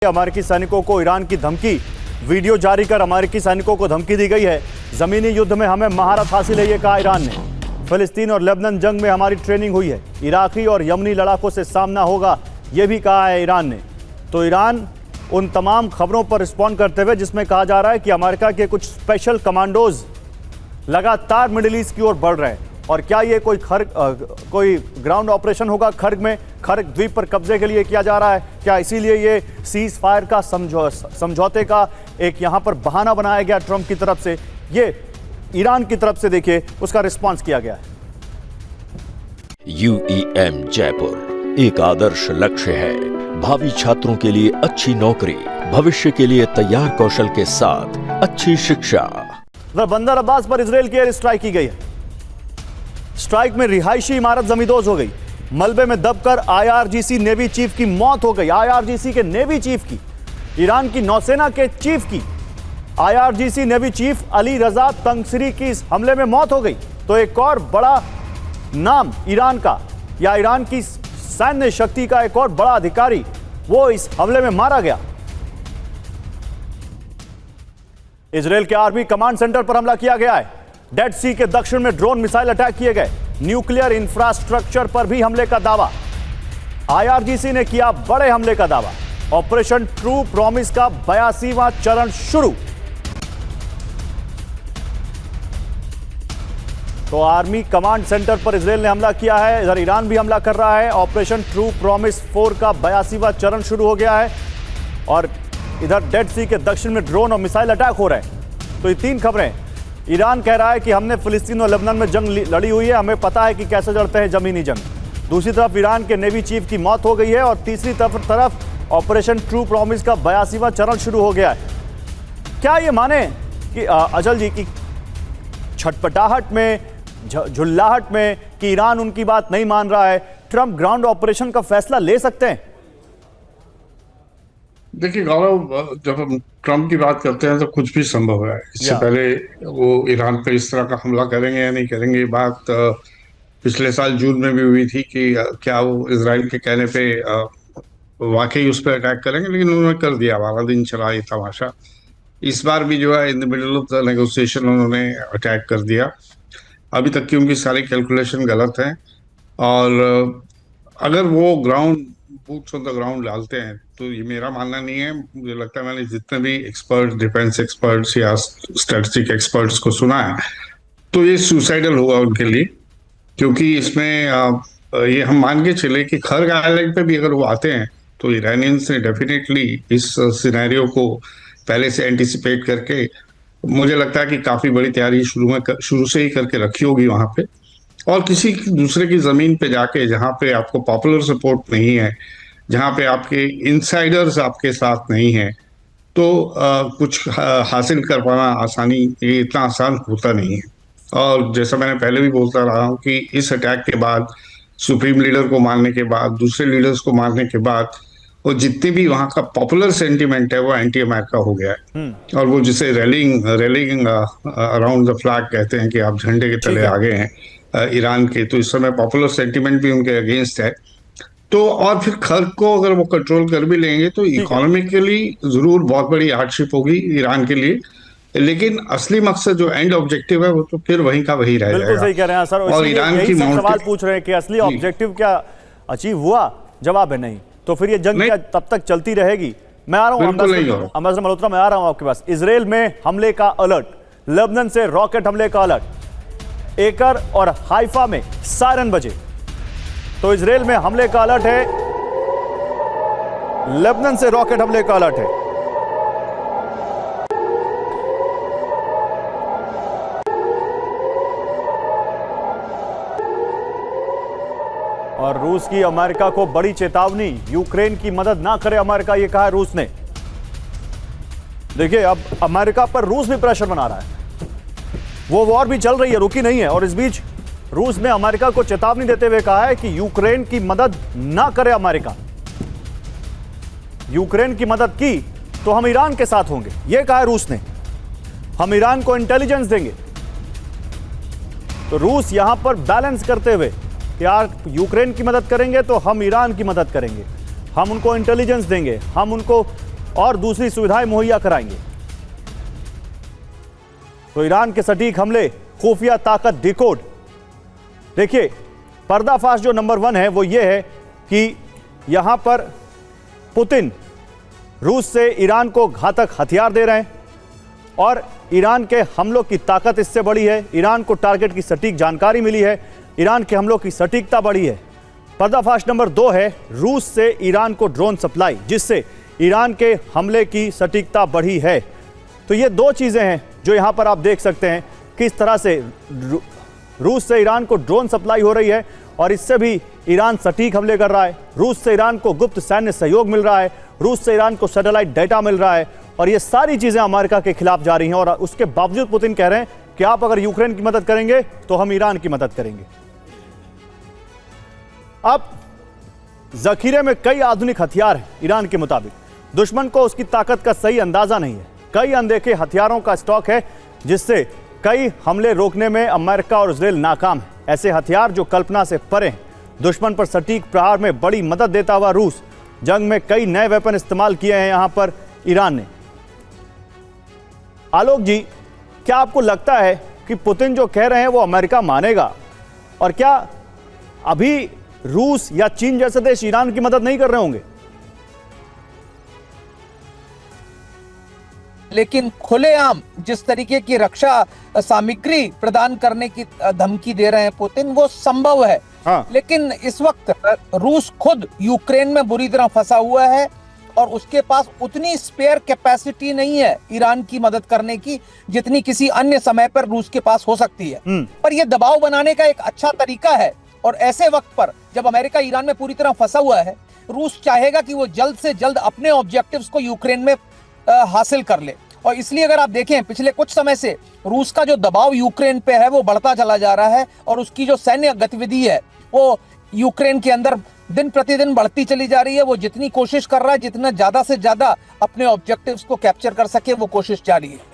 अमेरिकी सैनिकों को ईरान की धमकी, वीडियो जारी कर अमेरिकी सैनिकों को धमकी दी गई है। जमीनी युद्ध में हमें महारत हासिल है, ये कहा ईरान ने। फिलिस्तीन और लेबनान जंग में हमारी ट्रेनिंग हुई है, इराकी और यमनी लड़ाकों से सामना होगा, यह भी कहा है ईरान ने। तो ईरान उन तमाम खबरों पर रिस्पॉन्ड करते हुए जिसमें कहा जा रहा है कि अमेरिका के कुछ स्पेशल कमांडोज लगातार मिडिल ईस्ट की ओर बढ़ रहे हैं, और क्या ये कोई ग्राउंड ऑपरेशन होगा खर्ग में, खर्ग द्वीप पर कब्जे के लिए किया जा रहा है क्या? इसीलिए ये सीज फायर का समझौते का एक यहाँ पर बहाना बनाया गया ट्रंप की तरफ से। ये ईरान की तरफ से देखिए उसका रिस्पांस किया गया है। UEM जयपुर एक आदर्श लक्ष्य है, भावी छात्रों के लिए अच्छी नौकरी, भविष्य के लिए तैयार कौशल के साथ अच्छी शिक्षा। बंदर अब्बास पर इजरायल की एयर स्ट्राइक की गई है। स्ट्राइक में रिहायशी इमारत जमींदोज हो गई। मलबे में दबकर IRGC नेवी चीफ की मौत हो गई। IRGC के नेवी चीफ की, ईरान की नौसेना के चीफ की, IRGC नेवी चीफ अली रजा तंगसरी की इस हमले में मौत हो गई। तो एक और बड़ा नाम ईरान का, या ईरान की सैन्य शक्ति का एक और बड़ा अधिकारी, वो इस हमले में मारा गया। इजरायल के आर्मी कमांड सेंटर पर हमला किया गया है। डेड सी के दक्षिण में ड्रोन मिसाइल अटैक किए गए। न्यूक्लियर इंफ्रास्ट्रक्चर पर भी हमले का दावा। IRGC ने किया बड़े हमले का दावा। ऑपरेशन ट्रू प्रॉमिस का 82वां चरण शुरू। तो आर्मी कमांड सेंटर पर इजरायल ने हमला किया है, इधर ईरान भी हमला कर रहा है। ऑपरेशन ट्रू प्रॉमिस 4 का 82वां चरण शुरू हो गया है, और इधर डेड सी के दक्षिण में ड्रोन और मिसाइल अटैक हो रहे हैं। तो ये तीन खबरें। ईरान कह रहा है कि हमने फिलिस्तीन और लेबनान में जंग लड़ी हुई है, हमें पता है कि कैसे लड़ते हैं जमीनी जंग। दूसरी तरफ ईरान के नेवी चीफ की मौत हो गई है, और तीसरी तरफ ऑपरेशन ट्रू प्रॉमिस का 82वां चरण शुरू हो गया है। क्या ये माने कि अचल जी की छटपटाहट में, झुल्लाहट में कि ईरान उनकी बात नहीं मान रहा है, ट्रंप ग्राउंड ऑपरेशन का फैसला ले सकते हैं? देखिए गौरव, जब हम ट्रंप की बात करते हैं तो कुछ भी संभव है। इससे पहले वो ईरान पे इस तरह का हमला करेंगे या नहीं करेंगे, ये बात पिछले साल जून में भी हुई थी कि क्या वो इजराइल के कहने पे वाकई उस पर अटैक करेंगे, लेकिन उन्होंने कर दिया। 12 दिन चला ये तमाशा। इस बार भी जो है in the middle of the negotiation उन्होंने अटैक कर दिया। अभी तक की उनकी सारी कैलकुलेशन गलत है, और अगर वो बूट्स ऑन द ग्राउंड डालते हैं तो ये मेरा मानना नहीं है, मुझे लगता है मैंने जितने भी एक्सपर्ट, डिफेंस एक्सपर्ट्स या स्ट्रेटेजिक एक्सपर्ट्स को सुना है, तो ये सुसाइडल होगा उनके लिए। क्योंकि इसमें ये हम मान के चले कि खर्ग आइलैंड पे भी अगर वो आते हैं तो ईरानियंस ने डेफिनेटली इस सिनेरियो को पहले से एंटिसिपेट करके, मुझे लगता है कि काफी बड़ी तैयारी शुरू से ही करके रखी होगी वहां पे। और किसी दूसरे की जमीन पे जाके, जहाँ पे आपको पॉपुलर सपोर्ट नहीं है, जहाँ पे आपके इनसाइडर्स आपके साथ नहीं है, तो कुछ हासिल कर पाना ये इतना आसान होता नहीं है। और जैसा मैंने पहले भी बोलता रहा हूँ कि इस अटैक के बाद, सुप्रीम लीडर को मारने के बाद, दूसरे लीडर्स को मारने के बाद, वो जितने भी वहाँ का पॉपुलर सेंटिमेंट है वो एंटी अमेरिका हो गया है। और वो जिसे रेलिंग अराउंड द फ्लैग कहते हैं कि आप झंडे के तले आ गए हैं ईरान के, तो इस समय पॉपुलर सेंटिमेंट भी उनके अगेंस्ट है। तो और फिर खर्ग को अगर वो कंट्रोल कर भी लेंगे तो इकोनॉमिकली जरूर बहुत बड़ी हार्डशिप होगी ईरान के लिए, लेकिन असली मकसद जो एंड ऑब्जेक्टिव है वो तो फिर वहीं का वही रह जाएगा। सही कह रहे हैं सर। और ईरान की सवाल पूछ रहे हैं कि असली ऑब्जेक्टिव क्या अचीव हुआ? जवाब है नहीं। तो फिर ये जंग क्या तब तक चलती रहेगी? मैं आ रहा हूँ अम्बेसडर मल्होत्रा, मैं आ रहा हूँ आपके पास। इजरायल में हमले का अलर्ट, लेबनान से रॉकेट हमले का अलर्ट, एकर और हाइफा में सायरन बजे। तो इजरायल में हमले का अलर्ट है, लेबनान से रॉकेट हमले का अलर्ट है। और रूस की अमेरिका को बड़ी चेतावनी, यूक्रेन की मदद ना करे अमेरिका, यह कहा है रूस ने। देखिए अब अमेरिका पर रूस भी प्रेशर बना रहा है, वो वॉर भी चल रही है, रुकी नहीं है। और इस बीच रूस ने अमेरिका को चेतावनी देते हुए कहा है कि यूक्रेन की मदद ना करे अमेरिका। यूक्रेन की मदद की तो हम ईरान के साथ होंगे, यह कहा है रूस ने। हम ईरान को इंटेलिजेंस देंगे। तो रूस यहां पर बैलेंस करते हुए कि यार यूक्रेन की मदद करेंगे तो हम ईरान की मदद करेंगे, हम उनको इंटेलिजेंस देंगे, हम उनको और दूसरी सुविधाएं मुहैया कराएंगे। तो ईरान के सटीक हमले, खुफिया ताकत डिकोड। देखिए, पर्दाफाश जो नंबर 1 है वो ये है कि यहां पर पुतिन रूस से ईरान को घातक हथियार दे रहे हैं और ईरान के हमलों की ताकत इससे बड़ी है। ईरान को टारगेट की सटीक जानकारी मिली है, ईरान के हमलों की सटीकता बढ़ी है। पर्दाफाश नंबर 2 है रूस से ईरान को ड्रोन सप्लाई, जिससे ईरान के हमले की सटीकता बढ़ी है। तो ये 2 चीजें हैं जो यहां पर आप देख सकते हैं किस तरह से रूस से ईरान को ड्रोन सप्लाई हो रही है और इससे भी ईरान सटीक हमले कर रहा है। रूस से ईरान को गुप्त सैन्य सहयोग मिल रहा है, रूस से ईरान को सैटेलाइट डेटा मिल रहा है और ये सारी चीजें अमेरिका के खिलाफ जा रही हैं। और उसके बावजूद पुतिन कह रहे हैं कि आप अगर यूक्रेन की मदद करेंगे तो हम ईरान की मदद करेंगे। अब जखीरे में कई आधुनिक हथियार हैं ईरान के मुताबिक। दुश्मन को उसकी ताकत का सही अंदाजा नहीं है। कई अनदेखे हथियारों का स्टॉक है जिससे कई हमले रोकने में अमेरिका और इजराइल नाकाम है। ऐसे हथियार जो कल्पना से परे हैं। दुश्मन पर सटीक प्रहार में बड़ी मदद देता हुआ रूस जंग में कई नए वेपन इस्तेमाल किए हैं यहां पर ईरान ने। आलोक जी, क्या आपको लगता है कि पुतिन जो कह रहे हैं वो अमेरिका मानेगा? और क्या अभी रूस या चीन जैसे देश ईरान की मदद नहीं कर रहे होंगे? लेकिन खुलेआम जिस तरीके की रक्षा सामग्री प्रदान करने की धमकी दे रहे हैं पुतिन, वो संभव है। हाँ। लेकिन इस वक्त रूस खुद यूक्रेन में बुरी तरह फंसा हुआ है और उसके पास उतनी स्पेयर कैपेसिटी नहीं है ईरान की मदद करने की जितनी किसी अन्य समय पर रूस के पास हो सकती है। पर यह दबाव बनाने का एक अच्छा तरीका है और ऐसे वक्त पर जब अमेरिका ईरान में पूरी तरह फंसा हुआ है, रूस चाहेगा कि वो जल्द से जल्द अपने ऑब्जेक्टिव्स को यूक्रेन में हासिल कर ले। और इसलिए अगर आप देखें पिछले कुछ समय से रूस का जो दबाव यूक्रेन पे है वो बढ़ता चला जा रहा है और उसकी जो सैन्य गतिविधि है वो यूक्रेन के अंदर दिन प्रतिदिन बढ़ती चली जा रही है। वो जितनी कोशिश कर रहा है, जितना ज्यादा से ज्यादा अपने ऑब्जेक्टिव्स को कैप्चर कर सके, वो कोशिश जारी है।